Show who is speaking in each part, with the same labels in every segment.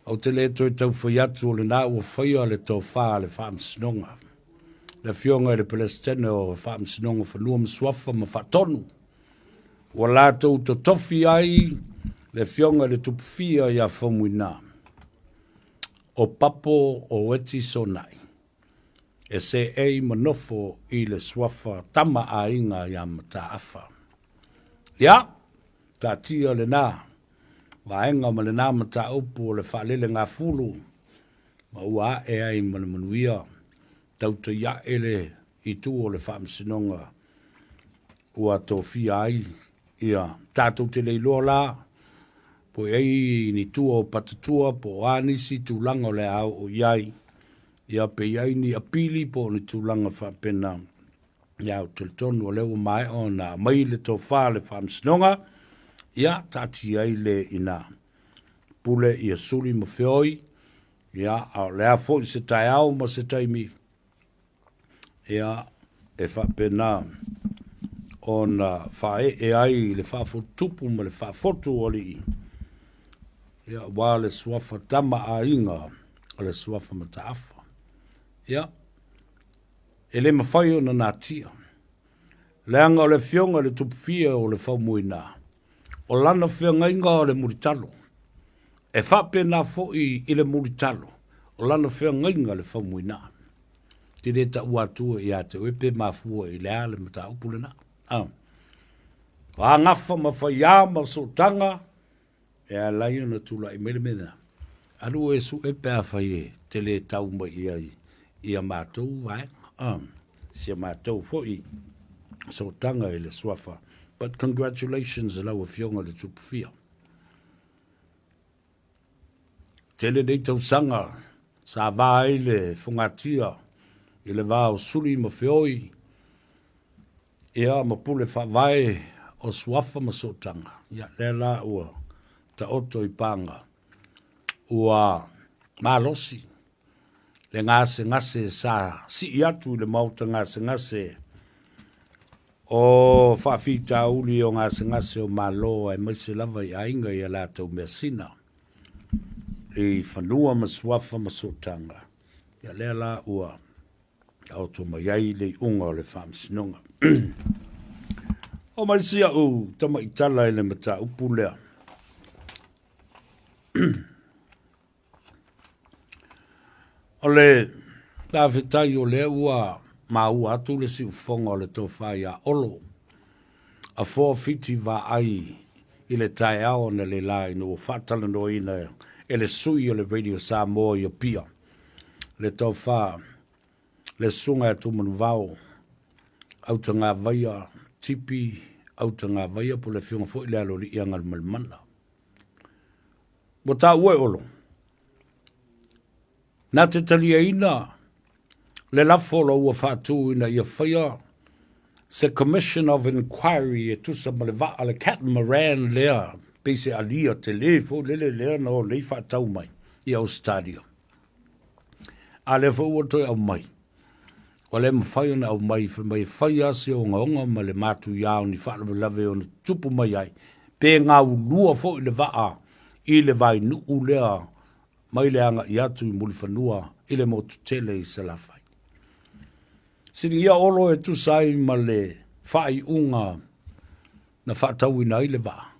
Speaker 1: Au te le toi tau whai atu o le nā ua whaia le tau whā le whaamsinonga. Le fionga le Palestine o whaamsinonga whanua mswafa ma whatonu. Ua lātou to tofi ai le fionga le tupufia ia whamuina. O papo o weti sonai. E se ei manofo i le swafa tama a inga ia mataafa. Ia, ta tia le nā. Vaenga ma le nā mataupu o le whalele ngā fulu. Ma ua e ai ma le manuia. Tauta ia ele i tu o le whaamsinonga. Ua Tofia ai. Ia, tātou te leiloa la. Po ei ni tua o patatua po anisi tūlanga o le au o iai. Ia pe iai ni apili po ni tūlanga whapena. Ia o te tonu o leo mai o na mai le tō wha le whaamsinonga. Ia, tati ai le ina. Pule ia suri ma whioi. Ia, au lea fo i se tai au ma se taimi. Ia, e whapena. O na whae e ai le whafotupu ma le whafotu o li. Ia, wā le swafa tama a inga. O le swafa mataafa. Ia, e le mawhai o na nātia. Leanga o le fionga le tupufia o le whaumuina. O lana whianga inga o le muritalo. E whape nā fōi i le muritalo. O lana whianga inga le whaumuina. Tire ta uatua i a te uepe mafua i le ale mata upule na. Wa ngafa ma whaia ma so tanga. E a laia na tula i mele mena. Alu e su epe a whaie te le tau ma i a mātou vai. Si a mātou fōi. So tanga i le swafa. But congratulations lau a fionga le tupufia. Tele dei tau sanga. Sa vai le fungatia. I le vāo suri ma whioi. Ia ma pule whawai o swafa ma sotanga. Ia le la ua ta oto i panga. Ua malosi. Le ngase sa si iatu le mauta ngase. O whawhita uli o ngase o malo ai maise lava i ainga i a lātou mea sina. I whanua ma swafa ma sotanga. Ia lea la ua au to mai ai le unga o le whaamsinonga. O mai sia u tama i tala i le mata upu lea. O le tāwhetai o lea ua ma ua atu le si ufonga o le tōwhai a olo. A fōwhiti wa ai i le tai ao na le lai no whatala no ina e le sui o le radio Samoa i o pia. Le tōwha, le sunga e tumanu vau, auta ngā vaia tipi, auta ngā vaia po le whiunga fo i le alo li i angal malimana. Mo tā ue olo. Nā te talia ina, le lafolo ua whātū ina ia whaia, se Commission of Inquiry e tusa ma le vaa le catamaran lea, pese alia te le fo lele lea no le whātau mai i Australia. A le fo ua toi au mai. O le mawhai na au mai whaia se o ngaonga ma le mātu iau ni whaala lave o na tupu mai ai. Pē ngā ulua fo i le vaa, i le vai nuu lea, mai le anga i atu i muli whanua, i le motu tele i se la whai. Sini ia olo e tu sai ma le whai unga na whaatau ina i le vaa.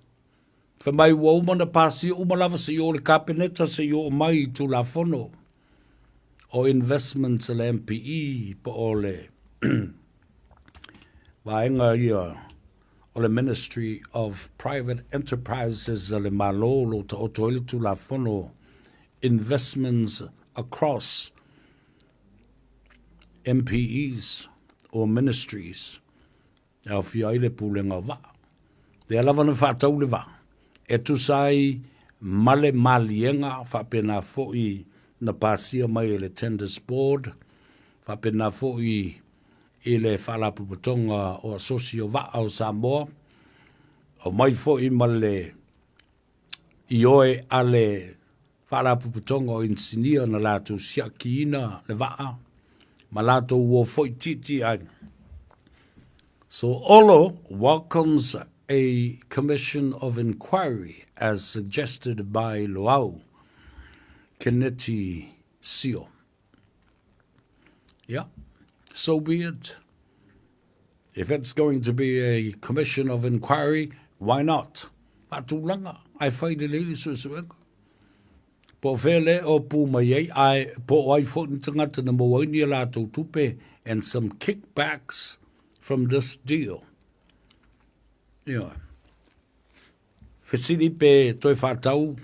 Speaker 1: Wha mai ua uma na pāsi uma lava se i o le kapeneta se i o mai i tu la whono. O investments le MPE po o le vaenga ia o le Ministry of Private Enterprises le malo lo ta o toile tu la whono investments across MPEs or ministries. Au fia ile pulenga va. Te alava na whātau le va. E tu sai male malienga whapena fo'i na pasia mai le tenders board. Whapena fo'i i le whalapupatonga o asosio va au Samoa. O mai fo'i ma le i oe ale whalapupatonga o insinia na lātou siakiina le va'a. Ma lātou ua fo'i titi ai. So Olo welcomes a commission of inquiry as suggested by Loau Keneti Sio. Yeah, so be it. If it's going to be a commission of inquiry, why not? Patulanga, I find the lady suesuega. Po fele o pu mai ai po ai fo tangata na mo ni la to tupe and some kickbacks from this deal. Yeah. Fesili pe toi fatau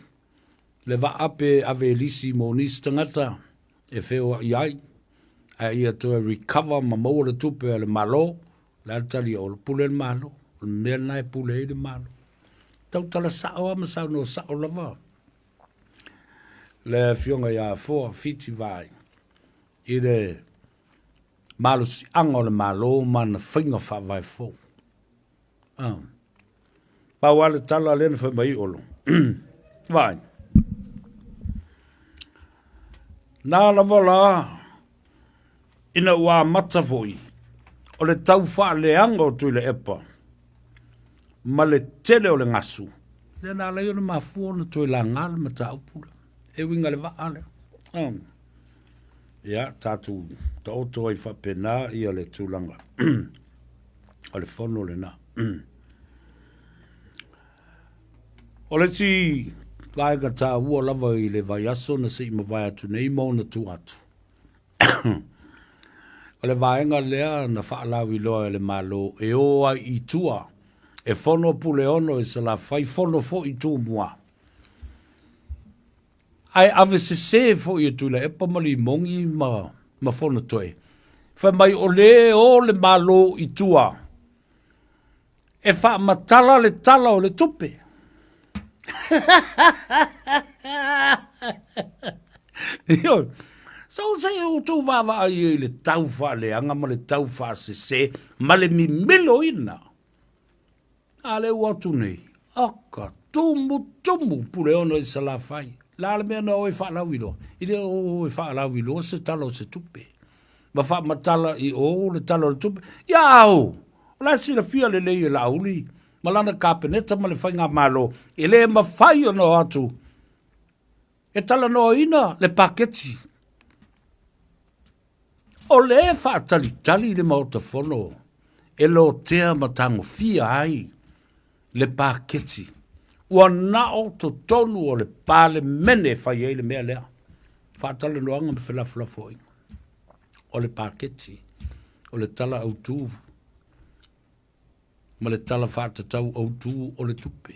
Speaker 1: le va ape ave lisi monis tangata e feo iai a ia to recover ma mo le tupe le malo la tali o pule le malo me na pule le malo tau tala sa o ma sa no sa o lava le fionga ya fo fiti vai ide malo si ango le malo man finga fa vai fo pa wale tala len fa mai olo vai na la vola ina wa mata foi o le tau fa le ango tu le epa ma le tele o le ngasu le na le ma fu no tu la ngal ma ta upula e winga le va ale ya tatu to to i fa pena i le tulanga o le fono le na o le ti vai ga ta u la vai le vai aso na se ma vai atu nei mo na tu atu o le vai nga le na fa la wi lo le malo e o ai i tua e fono pule ono e se la fai fono fo i tu mua ai ave se fo i tu le e pa mali mongi ma fono toe fa mai o le malo i tua e fa matala le tala o le tupe Yo, so say o tu va i le tau fa le anga ma le tau fa se ma le mi melo ina ale watu nei aka tumu pule ono i sala fai la le me no e fa la wilo ile o e fa la wilo se talo se tupe ma fa matala i o le talo le tupe yao la si la fia le la uli malana kapeneta ma le fainga malo ile ma fai ono atu e tala no ina le paketi o le fa tali le mautafono e lo tea matango fia ai le paketi ua nao to tonu o le pale mene fai e le mea lea fa tala no anga me fela foi o le paketi o le tala autu ma le tala fa tau autu o le tupe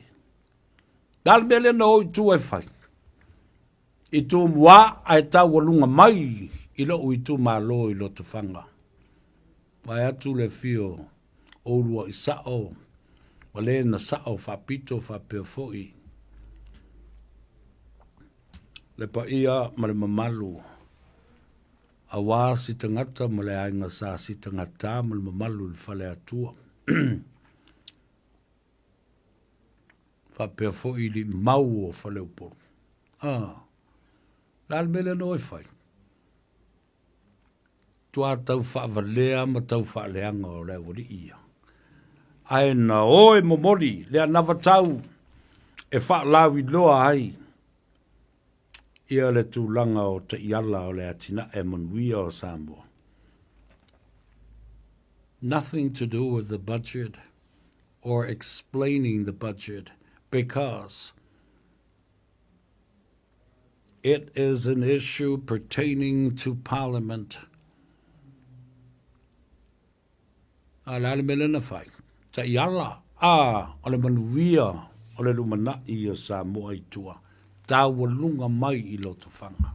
Speaker 1: dal mele no i tu e fai i tu mua ai tau walunga mai i lo i tu malo i lo te whanga. Vai atu le fio o lua i sao, wa le na sao whapito whapeo foi. Le pa ia ma le mamalu, a wā si tangata ma le ainga sa si tangata ma le mamalu le whale atua. Whapeo foi li mau o whale uporo. Lal mele no e fai. Tua tau whaavalea ma tau whaaleanga o leo wari ia. Ai na oe momori, lea nawa tau e whaalawi loa ai. Ia le tūlanga o te iala o le atina e manuia o Samoa. Nothing to do with the budget or explaining the budget because it is an issue pertaining to Parliament. Ala le melena fai. Ta iala o le manuia o le lumana i o Samoa i tua. Tau walunga mai i lo te whanga.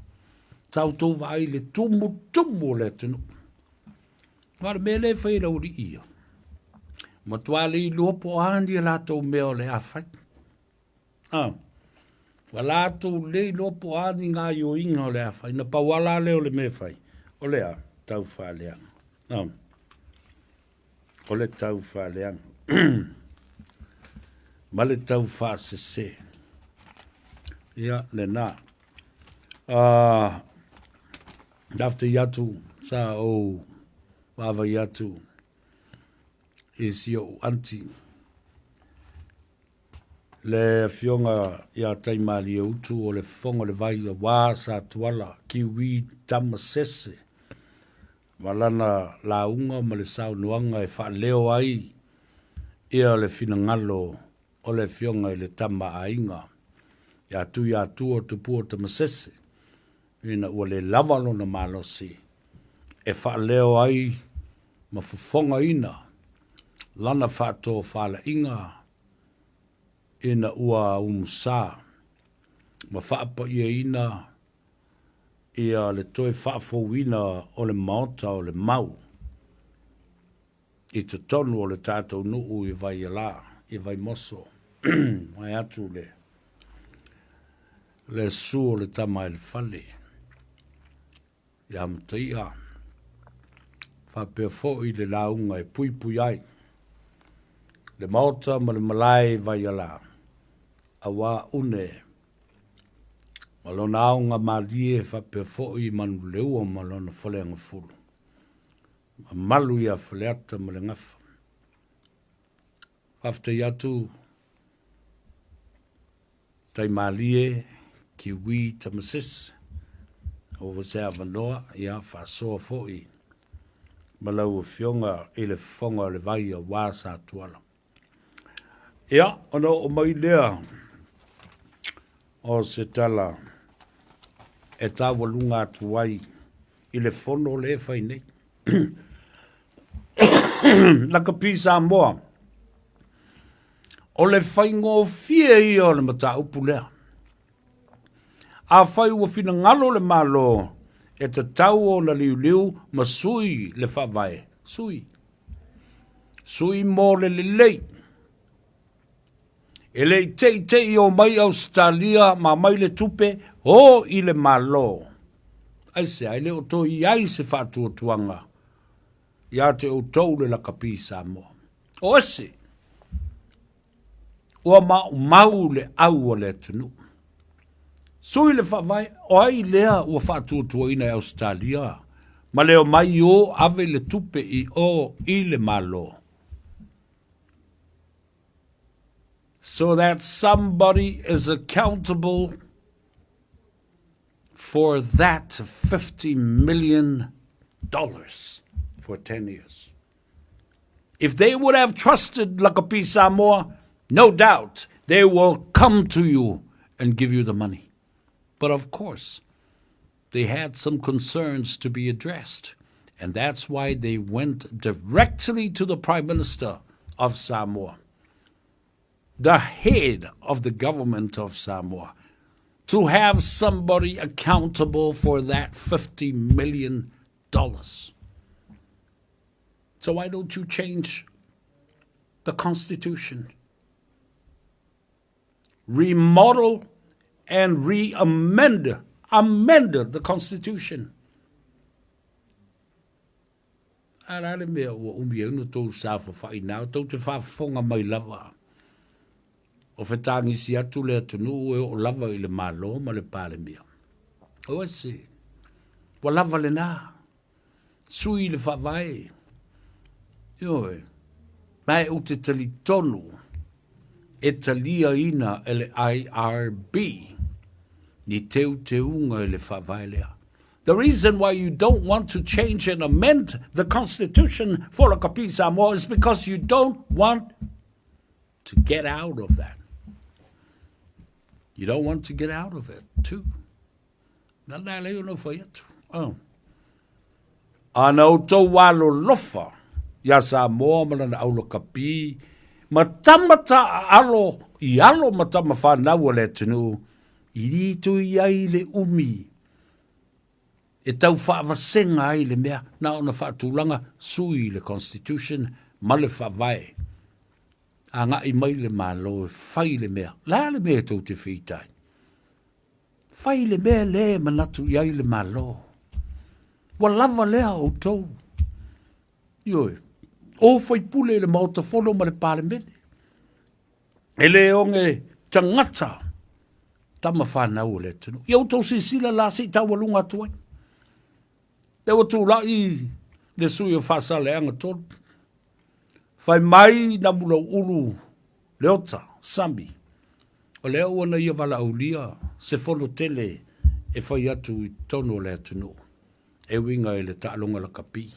Speaker 1: Tau tō vai le tumu le tunu. Wale mele whai rauri ia. Matuale i luopo andi a lato meo le awhai. Walato le luopo andi ngā yo inga o le awhai. Na pawala leo le me whai. O lea, tau whaleanga. O le tau whaleanga. Ma le tau Kaufaasēsē. Ia, le nā. Dafte yatu, sa o wawa yatu, is yo anti. le fionga ia taimali e utu o le fonga le vai a wā sa tuala kiwi tamasese. Malana la unga ma le sau nuanga e wha leo ai ia le fina ngalo o le fionga i le tama ainga. Ia tu o tupu o tamasese. Ina ua le lavalo na malosi. E wha leo ai ma fufonga ina. Lana wha tō whala inga. Ina ua umusa. Ma whaapa ia ina. Ia le toi whaafowina o le maota o le mau. I te tonu o le tātou nuu i vai la. I vai moso. Mai atu le. Le su o le tama i le fale. Ia mtaia. Whapea fo i le launga e pui ai. Le maota ma le malai vai la. Awa une. Malona aunga malie whapea fo i manu leua malona whaleanga fulu. Malu ia whaleata ma le ngafa. Whafta iatu. Tai malie kiwi tamasese. Ovo se avanoa ia whasoa fo i. Malau fionga i le fonga le vai a wāsa tuala. Ia, ono o mai lea o se tala e tawa lunga tuai i le fono le fai nei. Laka pisa moa. O le fai ngō fia i o le mata upu lea. A fai ua fina ngalo le malo e te tau o na liu ma sui le whawai. Sui. Sui mō le lei. E le te i o mai Australia ma mai le tupe o i le malo. Ai se ai le o to i ai se whātua tuanga. Ia te o tau le la kapisa mo. O ese. Ua mau le au o le tunu. Sui le whawai, o ai lea ua whātua ina e Australia. Ma leo mai o ave le tupe i o i le malo. So that somebody is accountable for that $50 million for 10 years. If they would have trusted Lakapi Samoa, no doubt they will come to you and give you the money. But of course, they had some concerns to be addressed. And that's why they went directly to the Prime Minister of Samoa, the head of the government of Samoa, to have somebody accountable for that $50 million. So why don't you change the Constitution? Remodel and amend the Constitution. Alale mea ua umi unu tō sāwha whai nāu, tō te whawhonga mai lava. O whetangi si atu le atunu e o lava i le malo ma le pāle mea. O ese, wa lava le nā, sui le whawai. Ioe, mai o te tali tonu, e talia ina ele IRB. Ni teu teunga ele whawai lea. The reason why you don't want to change and amend the Constitution for Lakapi Samoa is because you don't want to get out of that. You don't want to get out of it, too. Nana leo no whaiatu. Oh. Ana o tau walo lofa. Ya Samoa malana au Lakapi. Matamata alo, I alo matama whanau le tunu. Iri tu iai le umi. E tau whaavasenga ai le mea. Na ona whaatulanga sui le Constitution. Ma le whaavai. A ngā I mai le malo e whai le mea. La le mea tau te whitai. Whai le mea le manatu iai le malo. Wa lava lea o tau. Ioi. O whai pule le mauta whono ma le parliamentary. E le onge tangata. Tama whanau le tunu. Iau tau si sila la si tau walunga tuai. Te o tū lai le sui o whasale anga tonu. Whai mai na mula uru leota, sambi. O lea ua na ia wala aulia, se fono tele e whai atu I tono le atunu. E winga e le taalonga la kapi.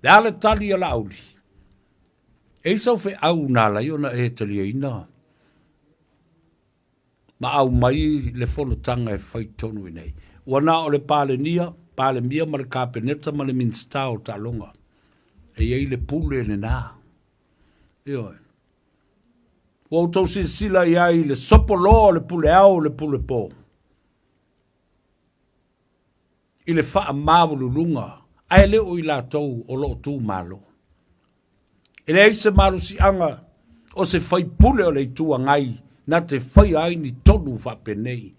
Speaker 1: Le ale tali ala auli. E sau fe au nala iona e talia ina. Ma au mai le fono tanga e whai tonu inei. Wana o le pale mia ma le kapeneta ma le minsta o taalonga. E iei le pule le nā. Io e. Wau tau sila iai le sopo loa le pule au le pule po. I le wha mawulu lunga. Ai leo I la tau o lo tu malo. E le eise maru si anga o se whai pule o le tua ngai na te whai ai ni tonu wha penei.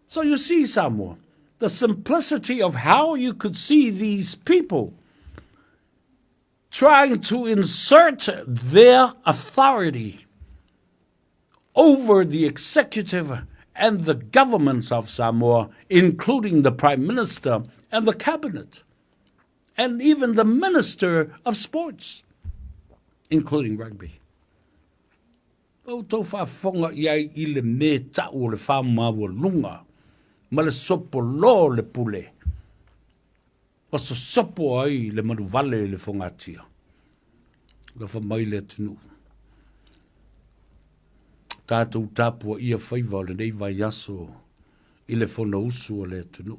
Speaker 1: So you see, Samoa, the simplicity of how you could see these people trying to insert their authority over the executive and the governments of Samoa, including the Prime Minister and the Cabinet, and even the Minister of Sports, including rugby. O tau whaafonga iai I le me tau o le whaamawa lunga, ma le sopo lo le pule. O sa sopo ai le manuvale le whangatia. Le whamai le tunu. Tātou tāpua ia whaiva le nei vai aso I le whana usu o le tunu.